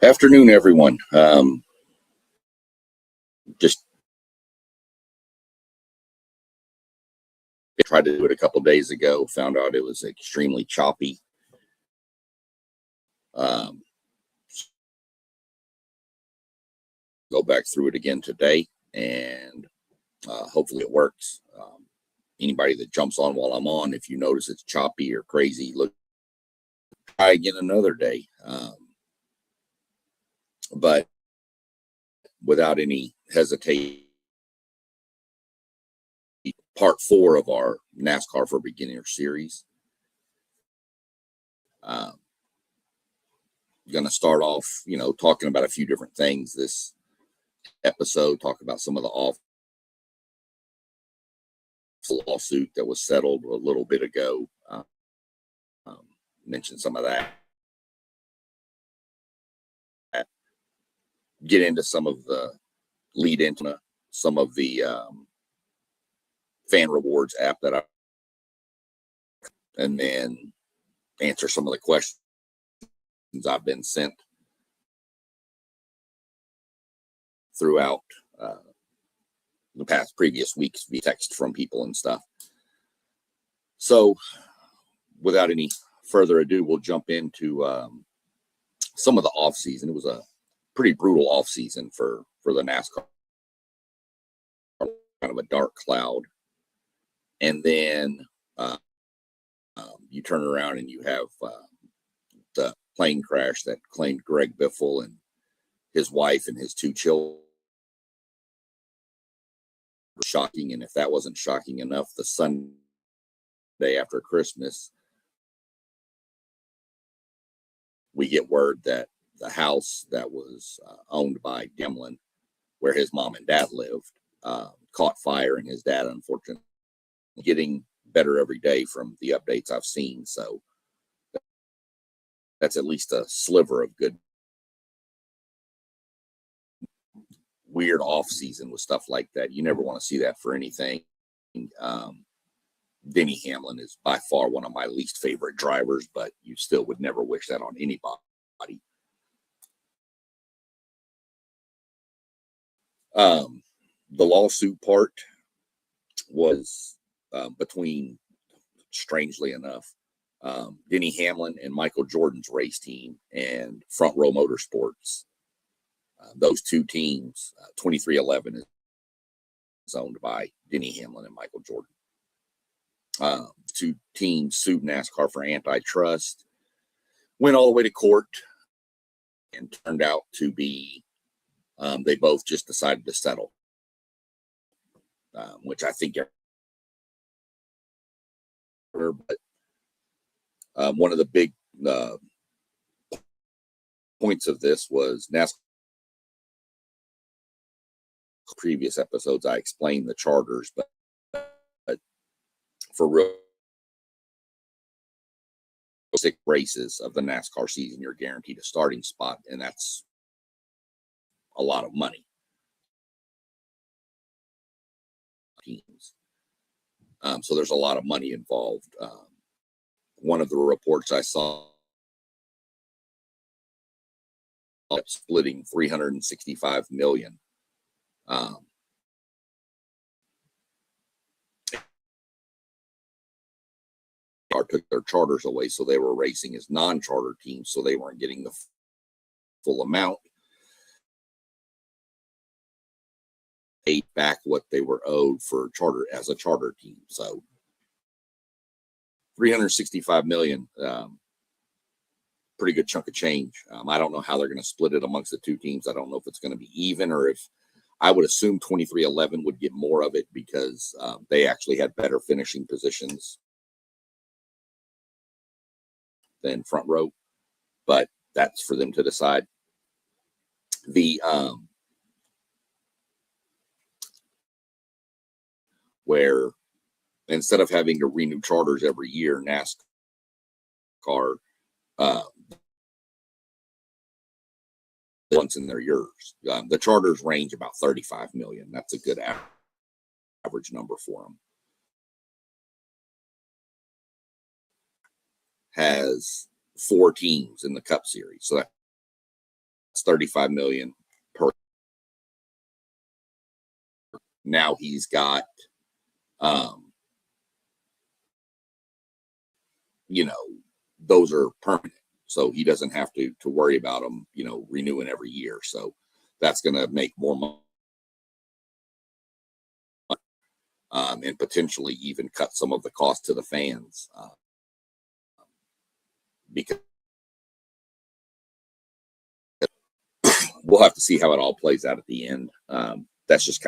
Afternoon, everyone. Just tried to do it a couple days ago. Found out it was extremely choppy. Um, go back through it again today, and hopefully it works. Anybody that jumps on while I'm on, if you notice it's choppy or crazy, look, try again another day. But without any hesitation, part 4 of our NASCAR for Beginner series. Going to start off, talking about a few different things this episode. Talk about some of the off lawsuit that was settled a little bit ago. Mention some of that. Get into some of the lead into some of the fan rewards app and then answer some of the questions I've been sent throughout the past previous weeks via text from people and stuff. So without any further ado, we'll jump into some of the off season. It was a pretty brutal off season for the NASCAR, kind of a dark cloud. And then you turn around and you have the plane crash that claimed Greg Biffle and his wife and his 2 children. Shocking. And if that wasn't shocking enough, the Sunday after Christmas, we get word that the house that was owned by Demlin, where his mom and dad lived, caught fire, and his dad, unfortunately, getting better every day from the updates I've seen. So that's at least a sliver of good. Weird off season with stuff like that. You never want to see that for anything. Denny Hamlin is by far one of my least favorite drivers, but you still would never wish that on anybody. The lawsuit part was between, strangely enough, Denny Hamlin and Michael Jordan's race team and Front Row Motorsports. Those 2 teams, 2311 is owned by Denny Hamlin and Michael Jordan. 2 teams sued NASCAR for antitrust, went all the way to court, and turned out to be they both just decided to settle, which I think. But one of the big points of this was NASCAR. Previous episodes, I explained the charters, but for real 6 races of the NASCAR season, you're guaranteed a starting spot, and that's a lot of money. Teams. So there's a lot of money involved. One of the reports I saw splitting $365 million. Took their charters away, so they were racing as non-charter teams, so they weren't getting the full amount. Paid back what they were owed for charter as a charter team. So $365 million, pretty good chunk of change. I don't know how they're going to split it amongst the 2 teams. I don't know if it's going to be even, or if I would assume 2311 would get more of it because they actually had better finishing positions than Front Row, but that's for them to decide. The where instead of having to renew charters every year, NASCAR once in their years. The charters range about 35 million. That's a good average number for them. Has 4 teams in the Cup Series, so $35 million per. Now he's got, you know, those are permanent, so he doesn't have to worry about them, you know, renewing every year. So that's going to make more money, and potentially even cut some of the cost to the fans, because we'll have to see how it all plays out at the end. That's just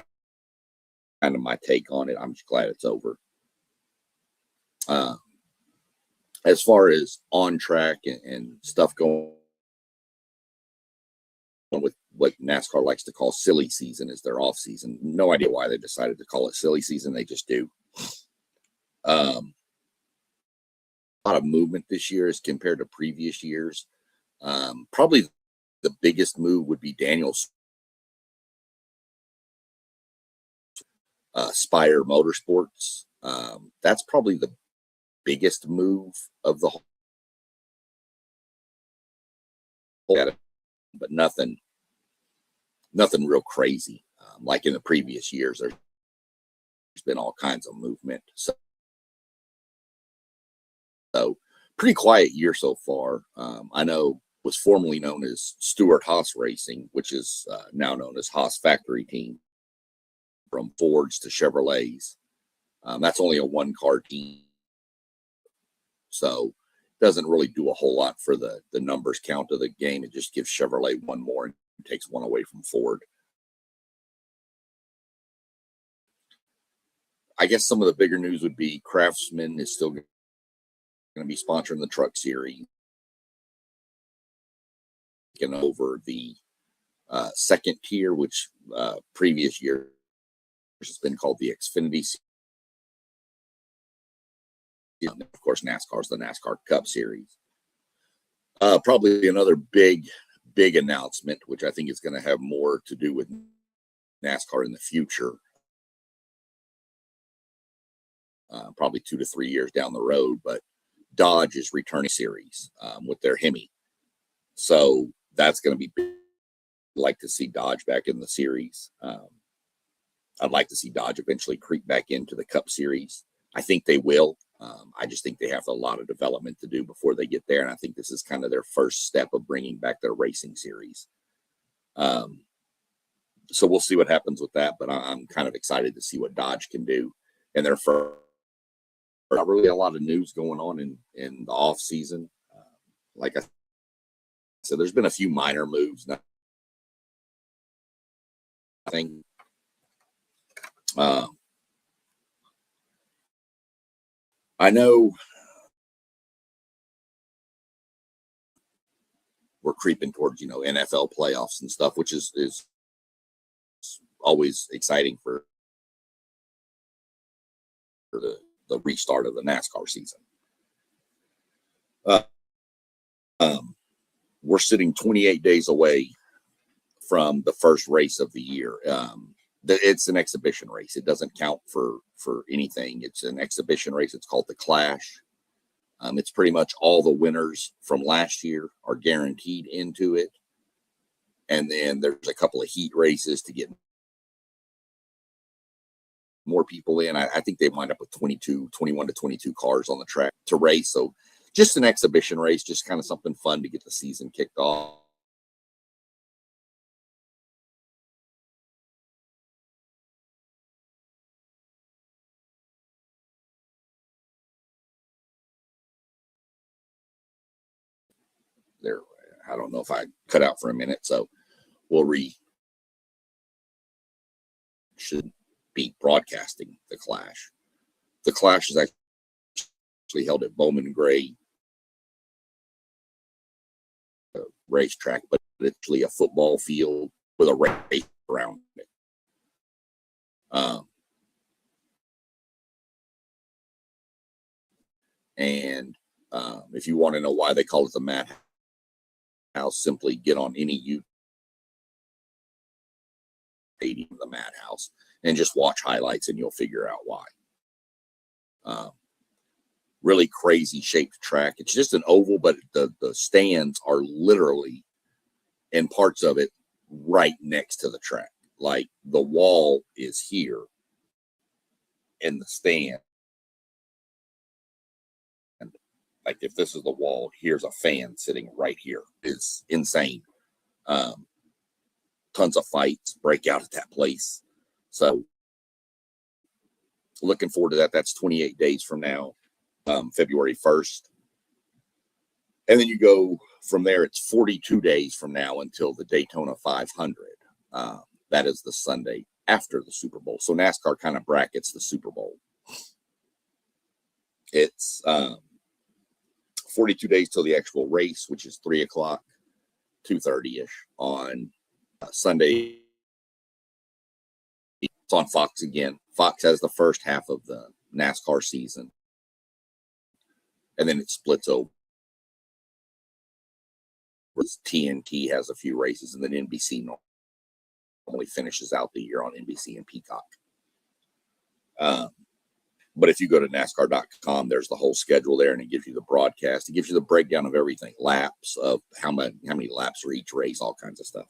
kind of my take on it. I'm just glad it's over. As far as on track and stuff going on with what NASCAR likes to call silly season is their off season. No idea why they decided to call it silly season. They just do. A lot of movement this year as compared to previous years. Probably the biggest move would be Daniel's Spire Motorsports. That's probably the biggest move of the whole, but nothing real crazy. Like in the previous years, there's been all kinds of movement. So pretty quiet year so far. I know was formerly known as Stewart Haas Racing, which is now known as Haas Factory Team, from Fords to Chevrolets. That's only a one-car team, so doesn't really do a whole lot for the numbers count of the game. It just gives Chevrolet one more and takes one away from Ford. I guess some of the bigger news would be Craftsman is still going to be sponsoring the Truck Series, taking over the second tier, which previous year has been called the Xfinity Series. Of course, NASCAR is the NASCAR Cup Series. Probably another big announcement, which I think is going to have more to do with NASCAR in the future. Probably 2 to 3 years down the road, but Dodge is returning series with their Hemi. So that's going to be big. I'd like to see Dodge back in the series. I'd like to see Dodge eventually creep back into the Cup Series. I think they will. I just think they have a lot of development to do before they get there. And I think this is kind of their first step of bringing back their racing series. So we'll see what happens with that. But I'm kind of excited to see what Dodge can do. And their first, not really a lot of news going on in the off season. Like I said, there's been a few minor moves. Nothing. I know we're creeping towards, NFL playoffs and stuff, which is always exciting for the restart of the NASCAR season. We're sitting 28 days away from the first race of the year. It's an exhibition race. It doesn't count for anything. It's an exhibition race. It's called the Clash. It's pretty much all the winners from last year are guaranteed into it. And then there's a couple of heat races to get more people in. I think they wind up with 21 to 22 cars on the track to race. So just an exhibition race, just kind of something fun to get the season kicked off. There, I don't know if I cut out for a minute, so we'll should be broadcasting the Clash. The Clash is actually held at Bowman Gray racetrack, but it's actually a football field with a race around it. And if you want to know why they call it the Madhouse, simply get on any YouTube stadium, the Madhouse, and just watch highlights, and you'll figure out why. Really crazy shaped track. It's just an oval, but the stands are literally and parts of it right next to the track. Like the wall is here and the stand. Like if this is the wall, here's a fan sitting right here. It's insane. Tons of fights break out at that place. So looking forward to that. That's 28 days from now, February 1st. And then you go from there, it's 42 days from now until the Daytona 500. That is the Sunday after the Super Bowl. So NASCAR kind of brackets the Super Bowl. It's 42 days till the actual race, which is 3 o'clock, 2:30-ish on Sunday. It's on Fox again. Fox has the first half of the NASCAR season, and then it splits over. TNT has a few races, and then NBC normally finishes out the year on NBC and Peacock. But if you go to NASCAR.com, there's the whole schedule there, and it gives you the broadcast. It gives you the breakdown of everything, laps of how many laps for each race, all kinds of stuff.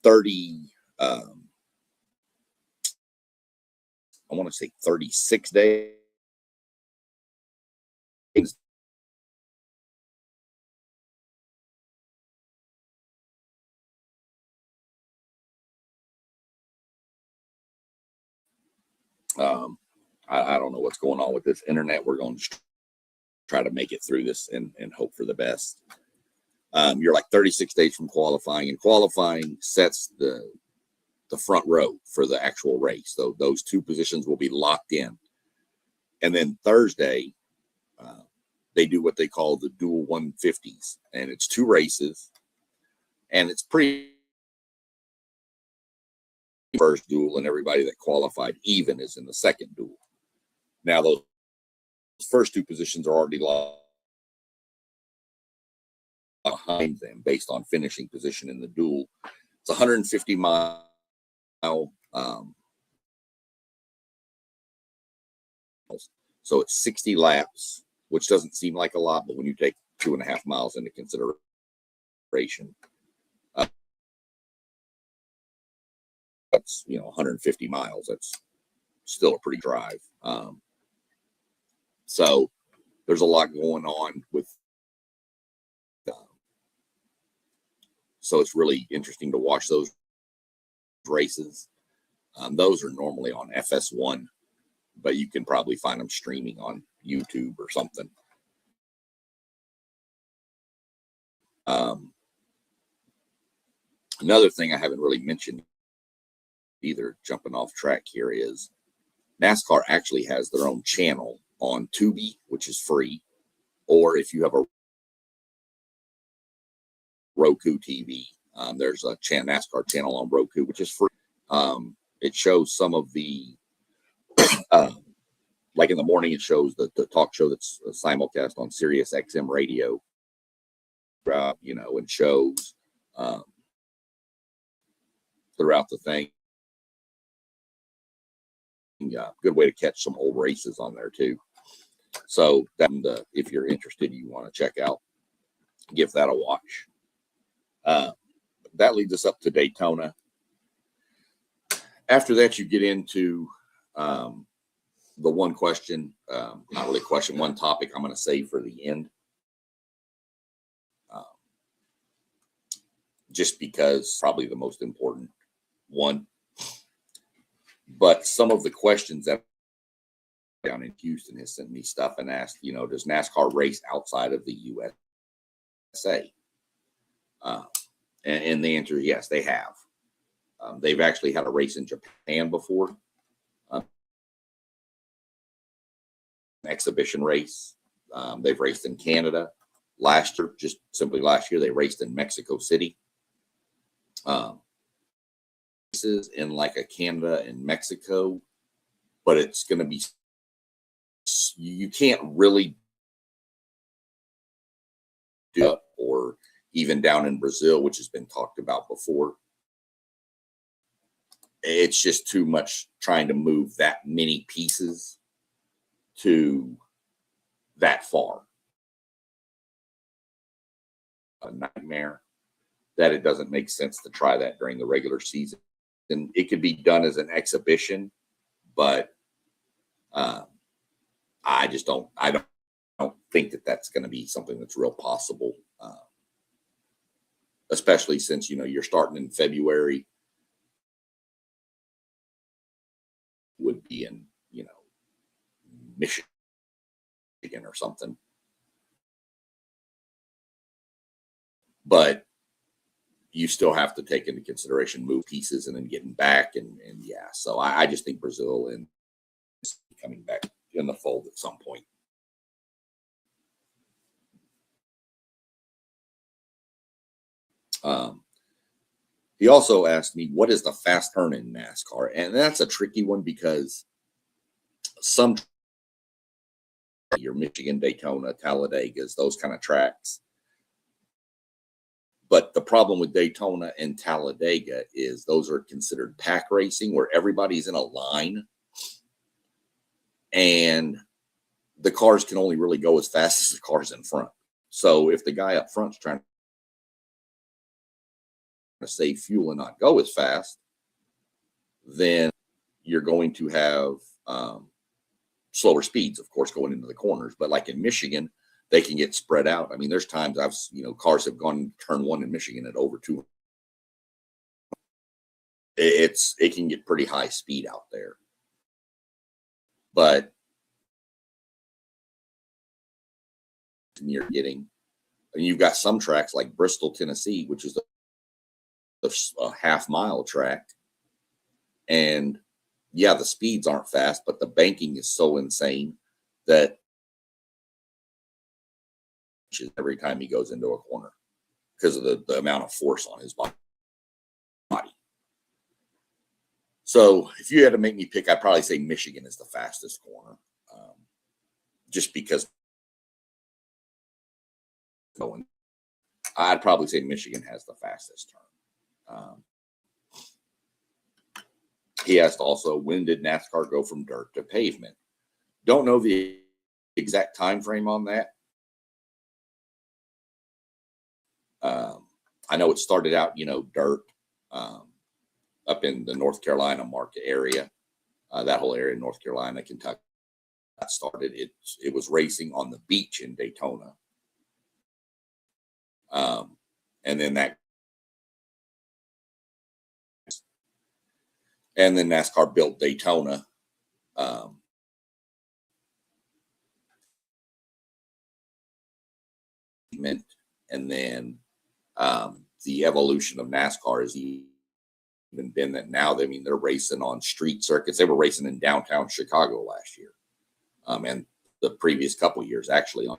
30, I want to say 36 days. I don't know what's going on with this internet. We're going to try to make it through this and hope for the best. You're like 36 days from qualifying, and qualifying sets the front row for the actual race. So those two positions will be locked in. And then Thursday, they do what they call the dual 150s, and it's 2 races, and it's pretty first duel, and everybody that qualified even is in the second duel. Now those first 2 positions are already locked behind them based on finishing position in the duel. It's 150 mile. So it's 60 laps, which doesn't seem like a lot, but when you take 2.5 miles into consideration, that's 150 miles. That's still a pretty drive. So there's a lot going on with. So it's really interesting to watch those races. Those are normally on FS1, but you can probably find them streaming on YouTube or something. Another thing I haven't really mentioned either, jumping off track here, is NASCAR actually has their own channel on Tubi, which is free, or if you have a Roku TV, there's a NASCAR channel on Roku, which is free. It shows some of the, like in the morning, it shows the talk show that's simulcast on Sirius XM radio, and shows throughout the thing. Good way to catch some old races on there too. So that, if you're interested, you want to check out, give that a watch. That leads us up to Daytona. After that, you get into the one question, not really question, one topic I'm going to save for the end. Just because probably the most important one. But some of the questions that down in Houston has sent me stuff and asked, does NASCAR race outside of the USA? And the answer is yes, they have. They've actually had a race in Japan before, an exhibition race. They've raced in Canada last year, just simply last year. They raced in Mexico City. Races in like a Canada and Mexico, but it's going to be, you can't really do it, or even down in Brazil, which has been talked about before. It's just too much trying to move that many pieces to that far. a nightmare that it doesn't make sense to try that during the regular season. And it could be done as an exhibition, but I just don't think that that's going to be something that's real possible, especially since, you're starting in February, would be in, Michigan or something. But you still have to take into consideration move pieces and then getting back. And yeah, so I just think Brazil and coming back in the fold at some point. He also asked me, what is the fast turn in NASCAR? And that's a tricky one because some, your Michigan, Daytona, Talladegas, those kind of tracks. But the problem with Daytona and Talladega is those are considered pack racing where everybody's in a line and the cars can only really go as fast as the cars in front. So if the guy up front's trying to save fuel and not go as fast, then you're going to have slower speeds, of course, going into the corners. But like in Michigan, they can get spread out. I mean, there's times cars have gone turn one in Michigan at over 200. It can get pretty high speed out there. But you've got some tracks like Bristol, Tennessee, which is a half-mile track. And yeah, the speeds aren't fast, but the banking is so insane that every time he goes into a corner because of the amount of force on his body. So if you had to make me pick, I'd probably say Michigan is the fastest corner, just because I'd probably say Michigan has the fastest turn. He asked also, when did NASCAR go from dirt to pavement? Don't know the exact time frame on that. I know it started out, dirt up in the North Carolina market area, that whole area, North Carolina, Kentucky. That started. It was racing on the beach in Daytona, and then NASCAR built Daytona. And then the evolution of NASCAR has even been that now they're racing on street circuits. They were racing in downtown Chicago last year, and the previous couple of years actually on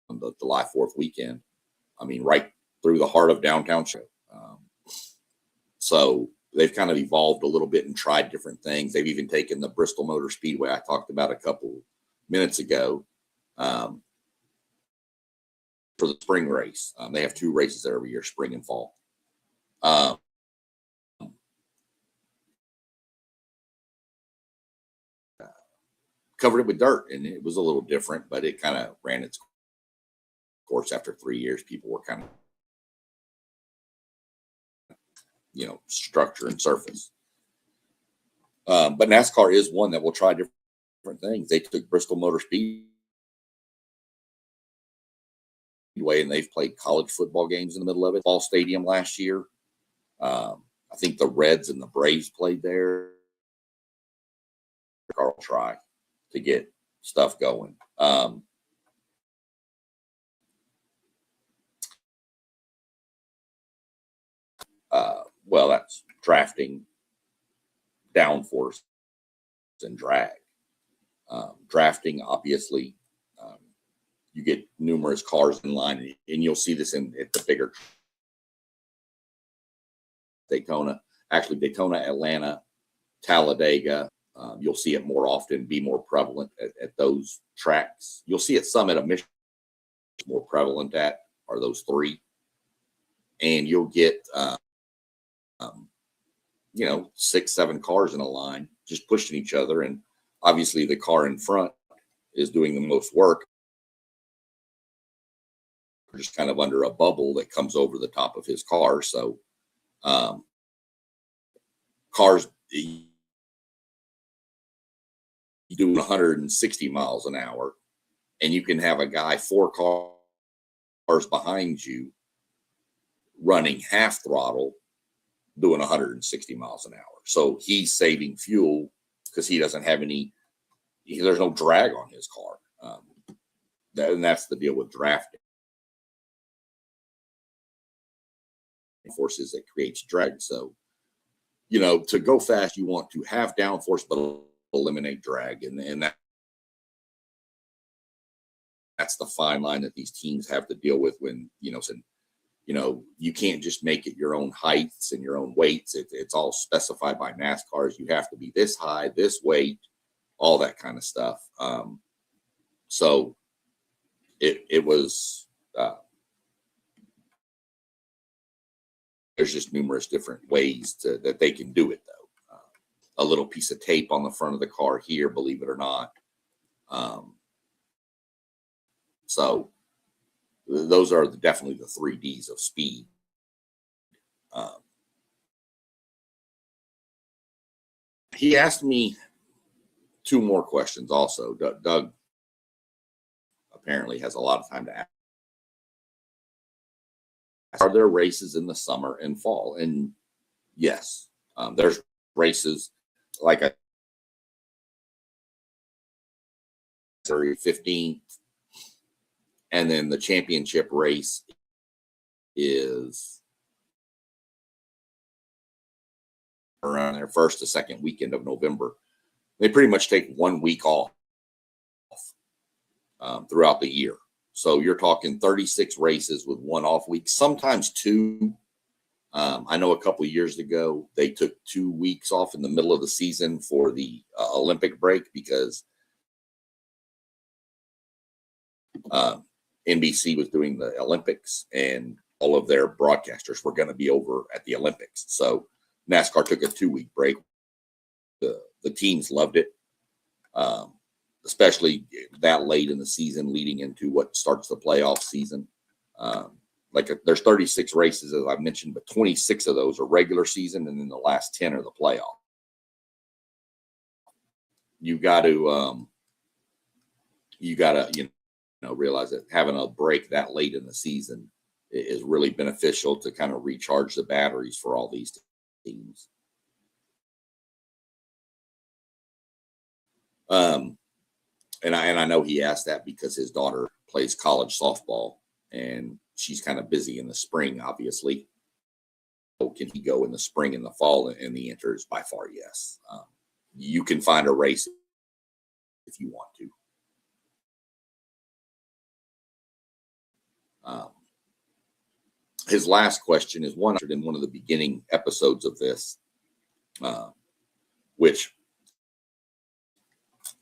the July 4th weekend. I mean, right through the heart of downtown Chicago. So they've kind of evolved a little bit and tried different things. They've even taken the Bristol Motor Speedway I talked about a couple minutes ago for the spring race. They have 2 races there every year, spring and fall. Covered it with dirt, and it was a little different, but it kind of ran its course after 3 years. People were kind of, structure and surface. But NASCAR is one that will try different things. They took Bristol Motor Speedway, and they've played college football games in the middle of it. Ball Stadium last year. I think the Reds and the Braves played there. I'll try to get stuff going. Well, that's drafting, downforce, and drag. Drafting, obviously, you get numerous cars in line, and you'll see this at the bigger Daytona. Actually, Daytona, Atlanta, Talladega. You'll see it more often, be more prevalent at those tracks. You'll see it some at a Michigan, more prevalent at are those 3. And you'll get 6, 7 cars in a line just pushing each other, and obviously the car in front is doing the most work. just kind of under a bubble that comes over the top of his car. So cars doing 160 miles an hour, and you can have a guy 4 cars behind you running half throttle doing 160 miles an hour. So he's saving fuel because he doesn't have there's no drag on his car. And that's the deal with drafting. Forces that creates drag. So, to go fast, you want to have downforce, but eliminate drag. And that's the fine line that these teams have to deal with when, you can't just make it your own heights and your own weights. It's all specified by NASCARs. You have to be this high, this weight, all that kind of stuff. So it was, there's just numerous different ways that they can do it, though. A little piece of tape on the front of the car here, believe it or not. So those are definitely the 3Ds of speed. He asked me 2 more questions also. Doug apparently has a lot of time to ask. Are there races in the summer and fall? And yes, there's races like a 15th, and then the championship race is around their first to second weekend of November. They pretty much take 1 week off throughout the year. So you're talking 36 races with 1 off week, sometimes 2. I know a couple of years ago, they took 2 weeks off in the middle of the season for the Olympic break because NBC was doing the Olympics and all of their broadcasters were going to be over at the Olympics. So NASCAR took a 2-week break. The teams loved it, especially that late in the season leading into what starts the playoff season. There's 36 races, as I mentioned, but 26 of those are regular season, and then the last 10 are the playoff. You got to realize that having a break that late in the season is really beneficial to kind of recharge the batteries for all these teams. And I know he asked that because his daughter plays college softball and she's kind of busy in the spring, obviously. So can he go in the spring and the fall? And the answer is by far yes. You can find a race if you want to. His last question is one in one of the beginning episodes of this, which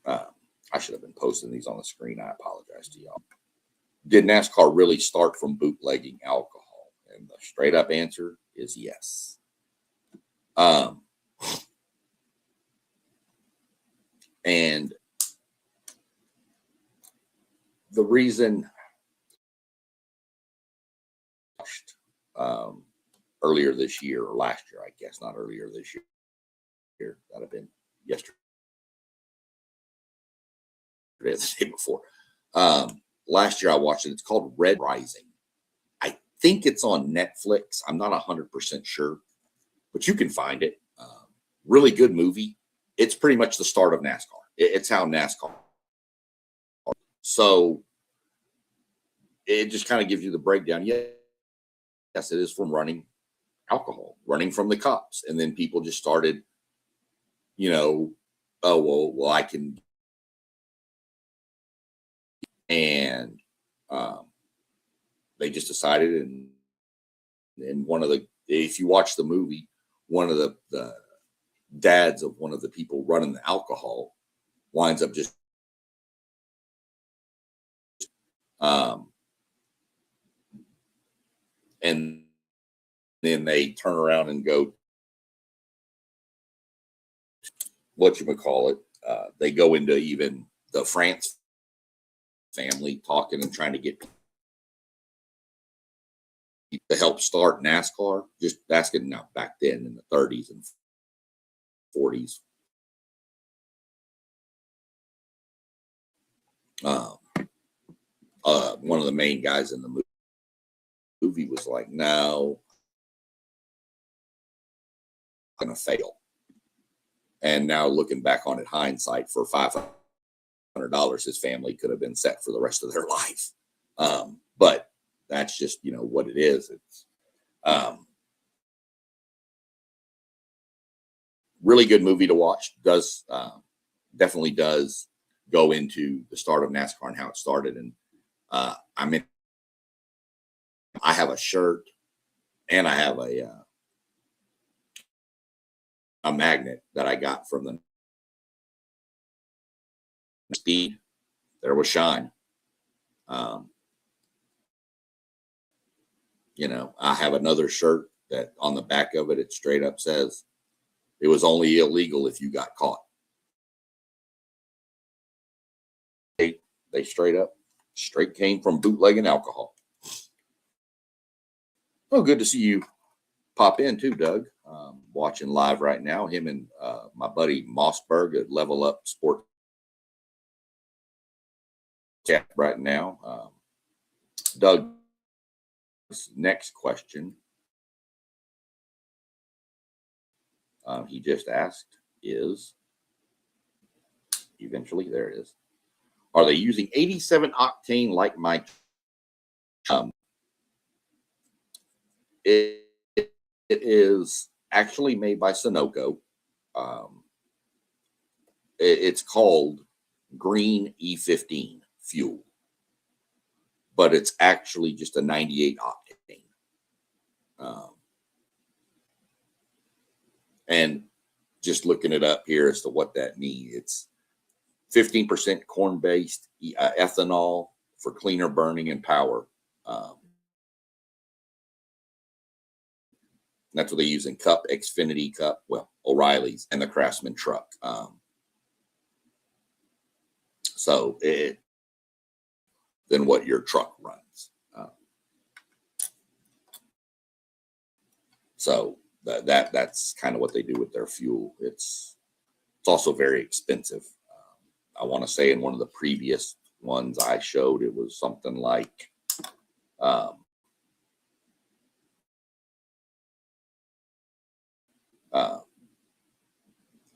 I should have been posting these on the screen. I apologize to y'all. Did NASCAR really start from bootlegging alcohol? And the straight up answer is yes. And the reason earlier this year or last year, I guess, not earlier this year, that'd have been yesterday, the day before. Last year I watched it. It's called Red Rising. I think it's on Netflix. I'm not 100% sure, but you can find it. Really good movie. It's pretty much the start of NASCAR. It's how NASCAR. So it just kind of gives you the breakdown. Yes, it is from running alcohol, running from the cops. And then people just started, oh, well, I can. And they just decided, and if you watch the movie, one of the dads of one of the people running the alcohol winds up just and then they turn around and go, whatchamacallit, they go into even the France family talking and trying to get to help start NASCAR. Just asking now back then in the 30s and 40s. One of the main guys in the movie was like, no, I'm going to fail. And now looking back on it, hindsight, for $500, his family could have been set for the rest of their life. But that's just, what it is. It's really good movie to watch. Definitely does go into the start of NASCAR and how it started. And I have a shirt and I have a magnet that I got from the Speed. There was Shine. I have another shirt that on the back of it, it straight up says, it was only illegal if you got caught. They straight came from bootlegging alcohol. Oh, good to see you pop in too, Doug. Watching live right now. Him and my buddy Mossberg at Level Up Sport chat right now. Doug's next question he just asked is, eventually there it is, are they using 87 octane like my it is actually made by Sunoco. It's called Green E15 fuel, but it's actually just a 98 octane. And just looking it up here as to what that means, it's 15% corn-based ethanol for cleaner burning and power. That's what they use in Cup, Xfinity Cup, O'Reilly's, and the Craftsman truck. So than what your truck runs. So that's kind of what they do with their fuel. It's also very expensive. I want to say in one of the previous ones I showed, it was something like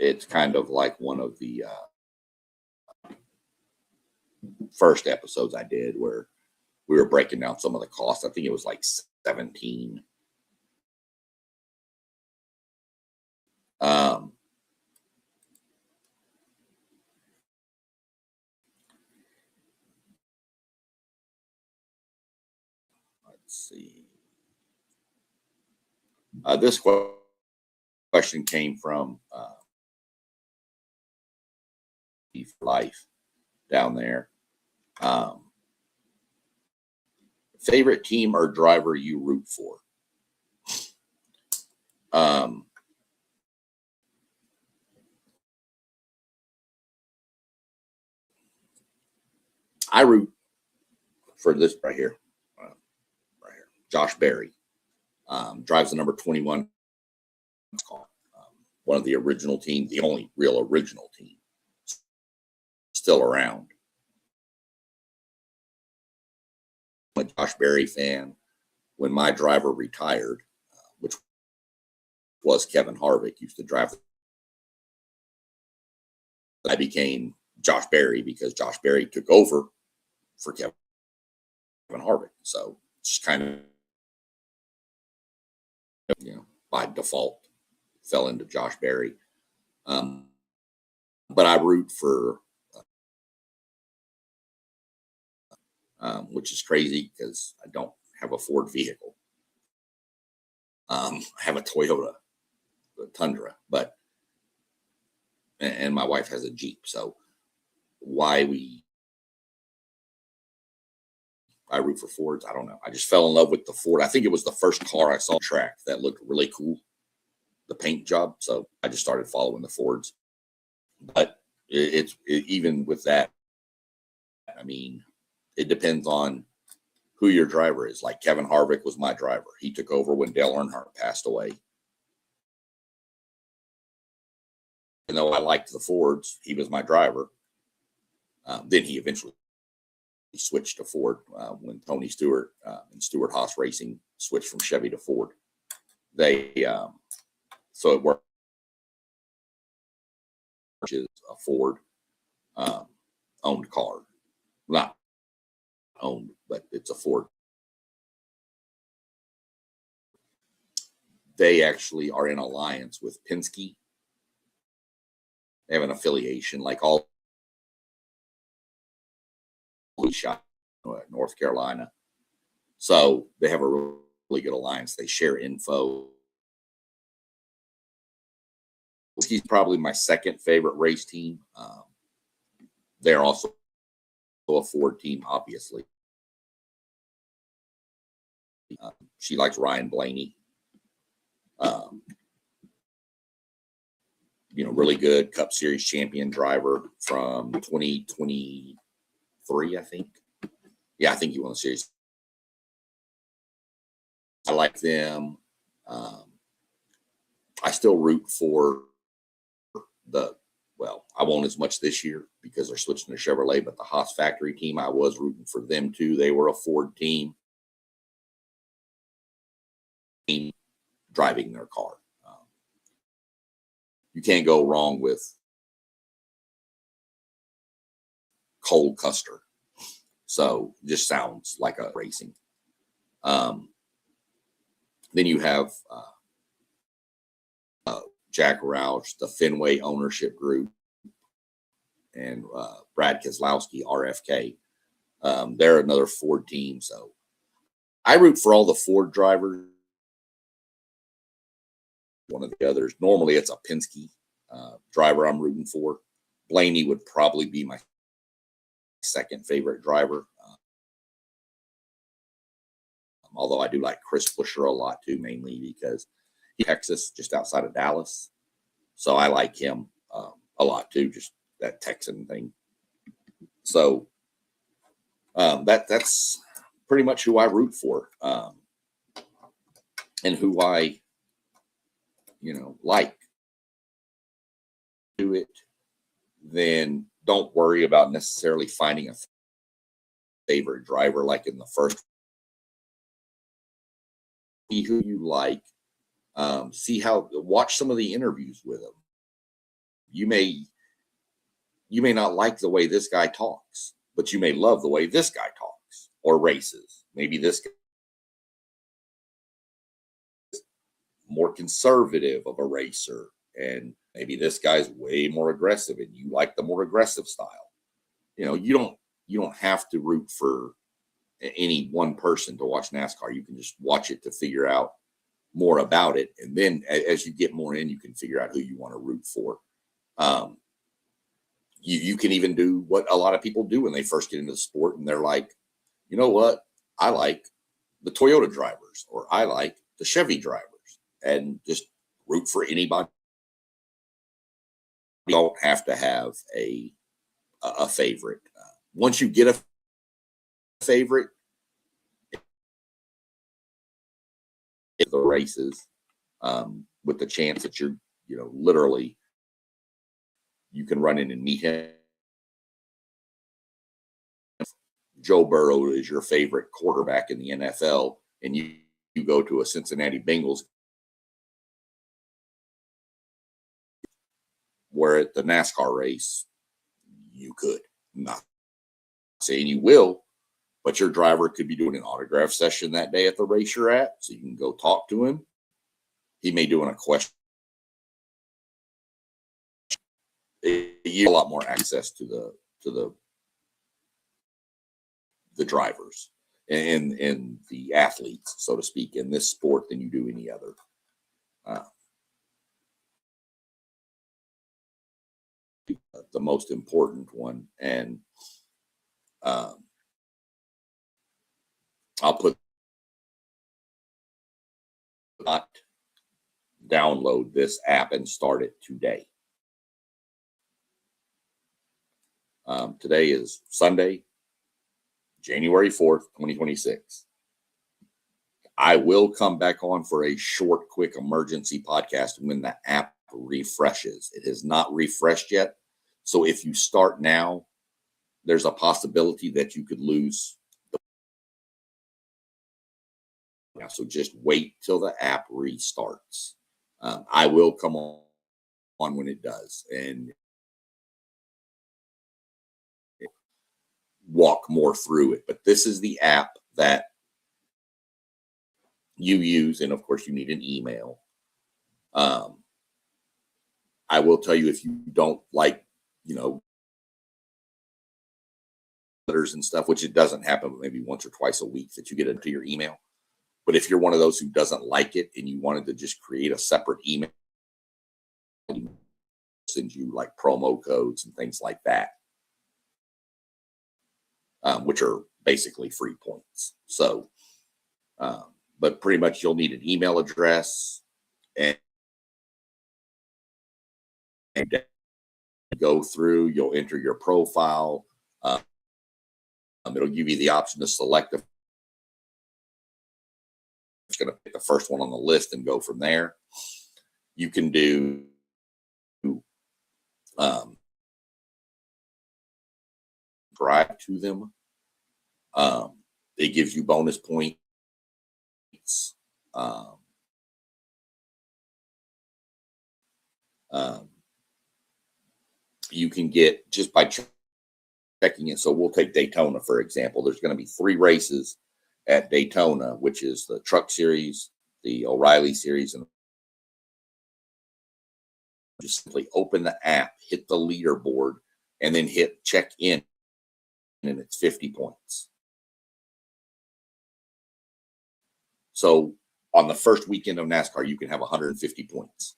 it's kind of like one of the first episodes I did where we were breaking down some of the costs. I think it was like 17. Let's see. This question came from Life down there. Favorite team or driver you root for? I root for this right here. Josh Berry drives the number 21 car. One of the original teams, the only real original team still around. I'm a Josh Berry fan. When my driver retired, which was Kevin Harvick, used to drive, I became Josh Berry because Josh Berry took over for Kevin Harvick. So just kind of, by default, fell into Josh Berry. But I root for, which is crazy because I don't have a Ford vehicle. I have a Toyota Tundra, and my wife has a Jeep. So I root for Fords, I don't know. I just fell in love with the Ford. I think it was the first car I saw on track that looked really cool, the paint job. So I just started following the Fords. But even with that, I mean, it depends on who your driver is. Like Kevin Harvick was my driver. He took over when Dale Earnhardt passed away. Even though I liked the Fords, he was my driver. Then he eventually switched to Ford when Tony Stewart and Stewart Haas Racing switched from Chevy to Ford. So it worked. Which is a Ford owned car, not owned, but it's a Ford. They actually are in alliance with Penske. They have an affiliation, like all shop North Carolina. So they have a really good alliance. They share info. He's probably my second favorite race team. They're also a Ford team, obviously. She likes Ryan Blaney. Really good Cup Series champion driver from 2023, I think. Yeah, I think he won the series. I like them. I still root for I won't as much this year because they're switching to Chevrolet, but the Haas factory team, I was rooting for them too. They were a Ford team driving their car. You can't go wrong with Cole Custer. So just sounds like a racing. Then you have Jack Roush, the Fenway ownership group, and Brad Keselowski, RFK. They're another Ford team. So I root for all the Ford drivers. One of the others. Normally it's a Penske driver I'm rooting for. Blaney would probably be my second favorite driver. Although I do like Chris Buescher a lot too, mainly because he's Texas, just outside of Dallas. So I like him a lot too, just that Texan thing. So that's pretty much who I root for, and who I like. Do it, then don't worry about necessarily finding a favorite driver like in the first. See who you like. Watch some of the interviews with them. You may not like the way this guy talks, but you may love the way this guy talks or races. Maybe this guy is more conservative of a racer, and maybe this guy's way more aggressive and you like the more aggressive style. You don't have to root for any one person to watch NASCAR. You can just watch it to figure out more about it. And then as you get more in, you can figure out who you want to root for. You can even do what a lot of people do when they first get into the sport. And they're like, you know what? I like the Toyota drivers, or I like the Chevy drivers, and just root for anybody. You don't have to have a favorite. Once you get a favorite, the races, with the chance that you're, literally, you can run in and meet him. Joe Burrow is your favorite quarterback in the NFL, and you go to a Cincinnati Bengals, where at the NASCAR race, you could. Not saying you will, but your driver could be doing an autograph session that day at the race you're at, so you can go talk to him. He may do a question. You have a lot more access to the drivers and the athletes, so to speak, in this sport than you do any other. The most important one, and I'll not download this app and start it today. Today is Sunday, January 4th, 2026. I will come back on for a short, quick emergency podcast when the app refreshes. It has not refreshed yet. So if you start now, there's a possibility that you could lose. So just wait till the app restarts. I will come on when it does and walk more through it. But this is the app that you use. And of course, you need an email. I will tell you, if you don't like, letters and stuff, which it doesn't happen maybe once or twice a week that you get into your email. But if you're one of those who doesn't like it and you wanted to just create a separate email, send you like promo codes and things like that, which are basically free points. So, but pretty much you'll need an email address and go through, you'll enter your profile. It'll give you the option to select it's going to pick the first one on the list and go from there. You can do subscribe to them. It gives you bonus points. You can get just by checking it. So we'll take Daytona, for example. There's going to be 3 races at Daytona, which is the Truck Series, the O'Reilly Series, and just simply open the app, hit the leaderboard, and then hit check in, and it's 50 points. So on the first weekend of NASCAR, you can have 150 points.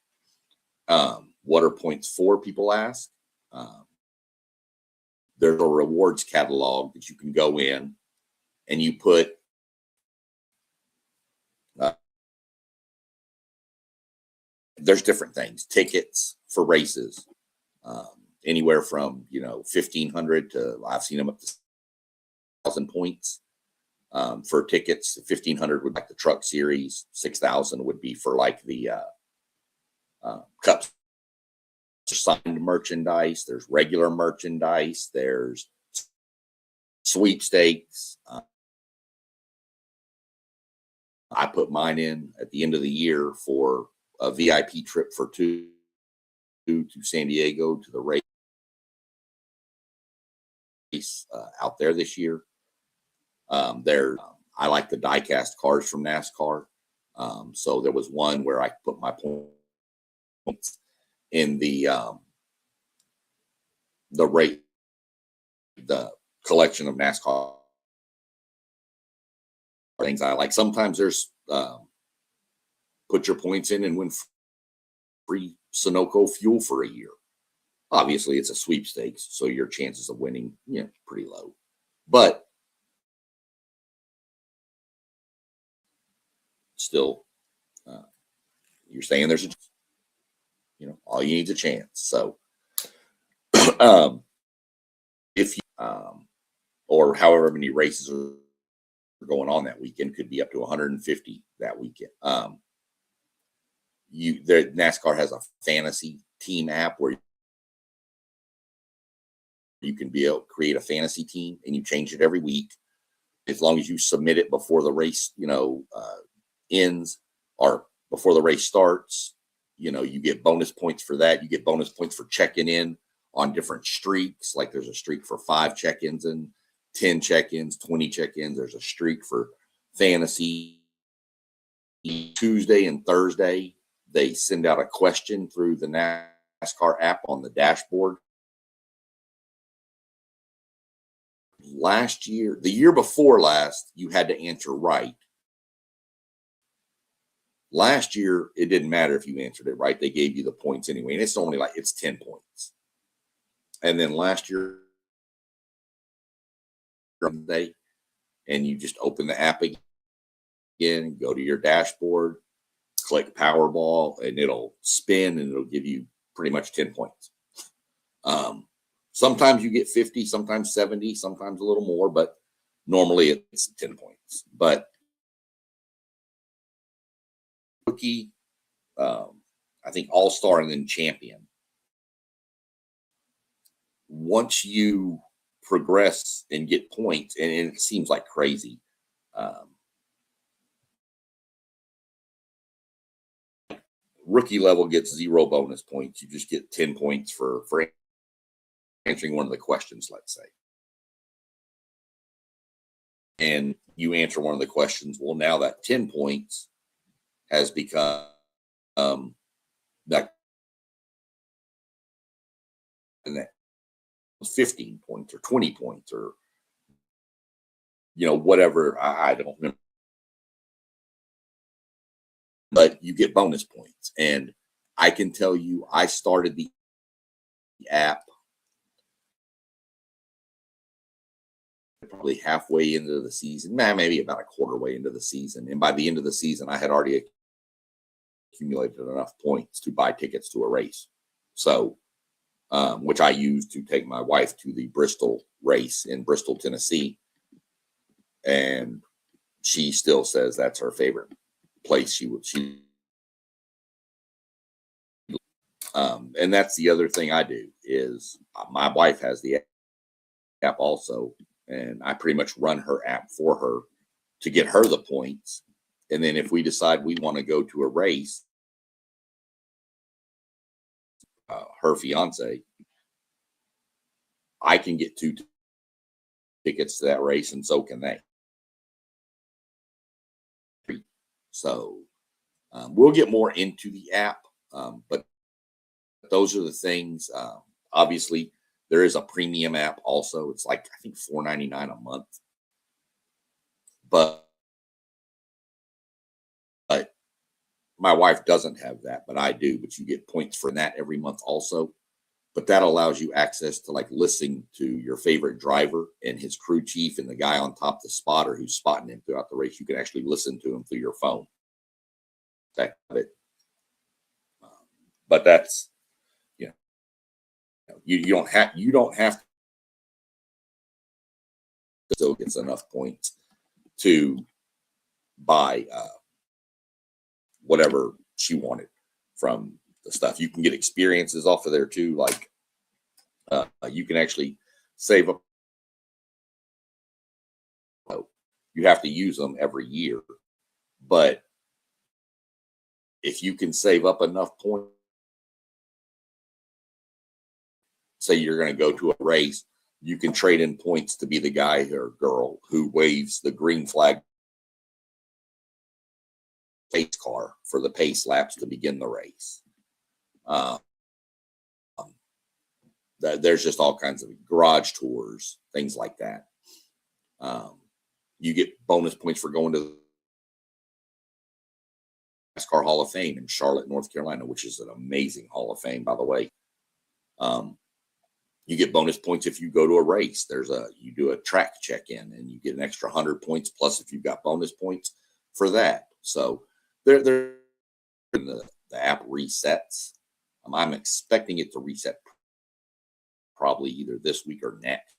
What are points for, people ask? There's a rewards catalog that you can go in and you put there's different things, tickets for races, anywhere from 1,500 to I've seen them up to 1,000 points for tickets. 1,500 would be like the Truck Series, 6,000 would be for like the Cups. Signed merchandise, there's regular merchandise, there's sweepstakes. I put mine in at the end of the year for a VIP trip for 2 to San Diego to the race out there this year. I like the die-cast cars from NASCAR. So there was one where I put my points in the collection of NASCAR things I like. Sometimes there's put your points in and win free Sunoco fuel for a year. Obviously, it's a sweepstakes, so your chances of winning, pretty low. But still, you're saying there's all you need is a chance. So, if you, or however many races are going on that weekend, could be up to 150 that weekend. NASCAR has a fantasy team app where you can be able to create a fantasy team and you change it every week. As long as you submit it before the race, ends or before the race starts, you get bonus points for that. You get bonus points for checking in on different streaks. Like there's a streak for 5 check-ins and 10 check-ins, 20 check-ins. There's a streak for fantasy. Tuesday and Thursday, they send out a question through the NASCAR app on the dashboard. Last year, the year before last, you had to answer right. Last year, it didn't matter if you answered it right. They gave you the points anyway. And it's only it's 10 points. And then last year, and you just open the app again, go to your dashboard, click Powerball, and it'll spin and it'll give you pretty much 10 points. Sometimes you get 50, sometimes 70, sometimes a little more, but Normally it's 10 points, but rookie, I think all-star and then champion. Once you progress and get points, and it seems like crazy. Rookie level gets 0 bonus points. You just get 10 points for answering one of the questions, let's say. And you answer one of the questions. Well, now that 10 points has become that 15 points or 20 points or whatever. I don't remember. But you get bonus points. And I can tell you, I started the app probably halfway into the season, maybe about a quarter way into the season. And by the end of the season, I had already accumulated enough points to buy tickets to a race. So, which I used to take my wife to the Bristol race in Bristol, Tennessee. And she still says that's her favorite place and that's the other thing I do is my wife has the app also, and I pretty much run her app for her to get her the points. And then if we decide we want to go to a race, her fiance, I can get 2 tickets to that race, and so can they. So we'll get more into the app, but those are the things. Obviously, there is a premium app also. It's like, I think, $4.99 a month. But my wife doesn't have that, but I do. But you get points for that every month also. But that allows you access to like listening to your favorite driver and his crew chief and the guy on top of the spotter who's spotting him throughout the race. You can actually listen to him through your phone. But that's, you don't have to still gets enough points to buy whatever she wanted from the stuff. You can get experiences off of there too. Like you can actually save up. You have to use them every year, but if you can save up enough points, say you're going to go to a race, you can trade in points to be the guy or girl who waves the green flag pace car for the pace laps to begin the race. There's just all kinds of garage tours, things like that. You get bonus points for going to the Nascar Hall of Fame in Charlotte, North Carolina, which is an amazing Hall of Fame, by the way. You get bonus points if you go to a race. You do a track check-in and you get an extra 100 points plus if you've got bonus points for that. So the app resets. I'm expecting it to reset probably either this week or next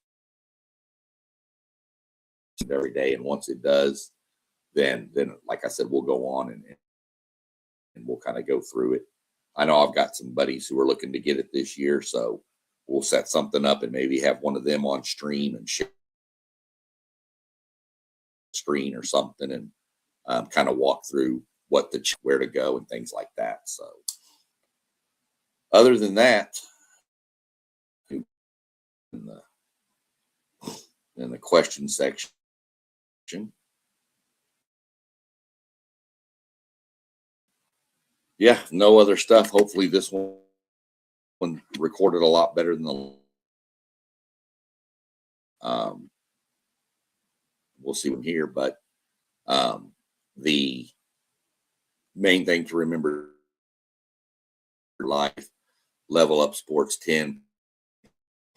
every day. And once it does, then like I said, we'll go on and we'll kind of go through it. I know I've got some buddies who are looking to get it this year, so we'll set something up and maybe have one of them on stream and share screen or something and kind of walk through where to go and things like that. So other than that, in the question section, yeah, no other stuff. Hopefully this one recorded a lot better than the we'll see from here, but the main thing to remember life, Level Up Sports 10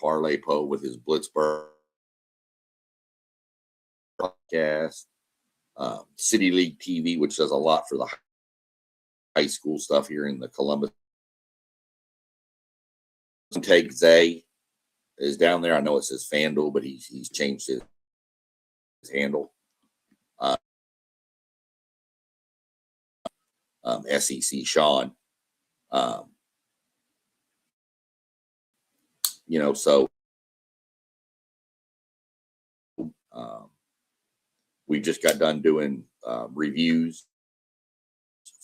Parlay Poe with his Blitzburg podcast, City League TV, which does a lot for the high school stuff here in the Columbus. Take Zay is down there. I know it says FanDuel, but he's changed his handle. SEC Sean. So we just got done doing reviews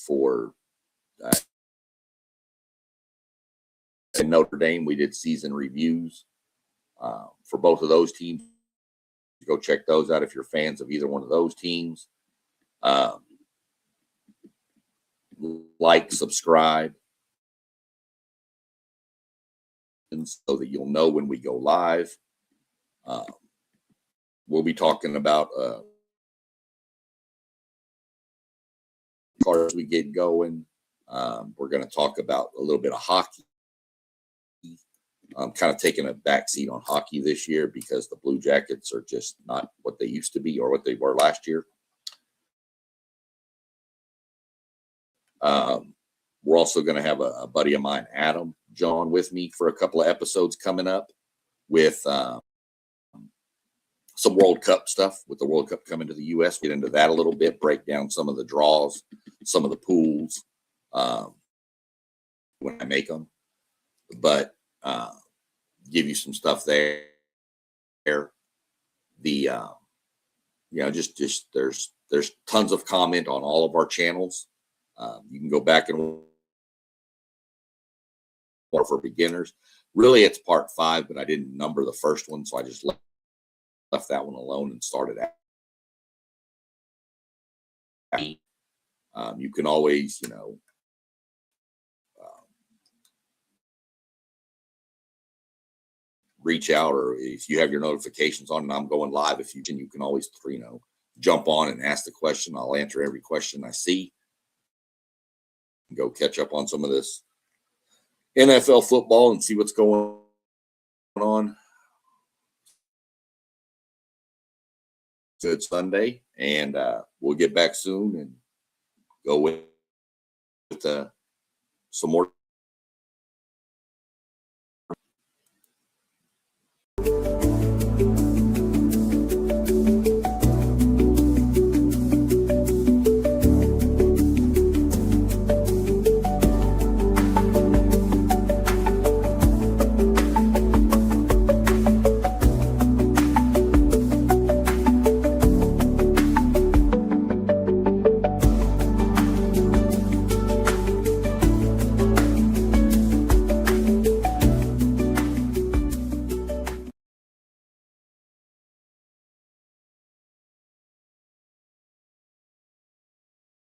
for in Notre Dame. We did season reviews for both of those teams. Go check those out if you're fans of either one of those teams. Like, subscribe, and so that you'll know when we go live. We'll be talking about as we get going. We're going to talk about a little bit of hockey. I'm kind of taking a backseat on hockey this year because the Blue Jackets are just not what they used to be or what they were last year. We're also going to have a buddy of mine, Adam John, with me for a couple of episodes coming up with some World Cup stuff. With the World Cup coming to the U.S., get into that a little bit, break down some of the draws, some of the pools when I make them, but give you some stuff there. The just there's tons of comment on all of our channels. You can go back and watch for beginners. Really, it's part 5, but I didn't number the first one, so I just left that one alone and started out. You can always, reach out, or if you have your notifications on and I'm going live, if you can always, jump on and ask the question. I'll answer every question I see. Go catch up on some of this NFL football and see what's going on. Good Sunday, and we'll get back soon and go with some more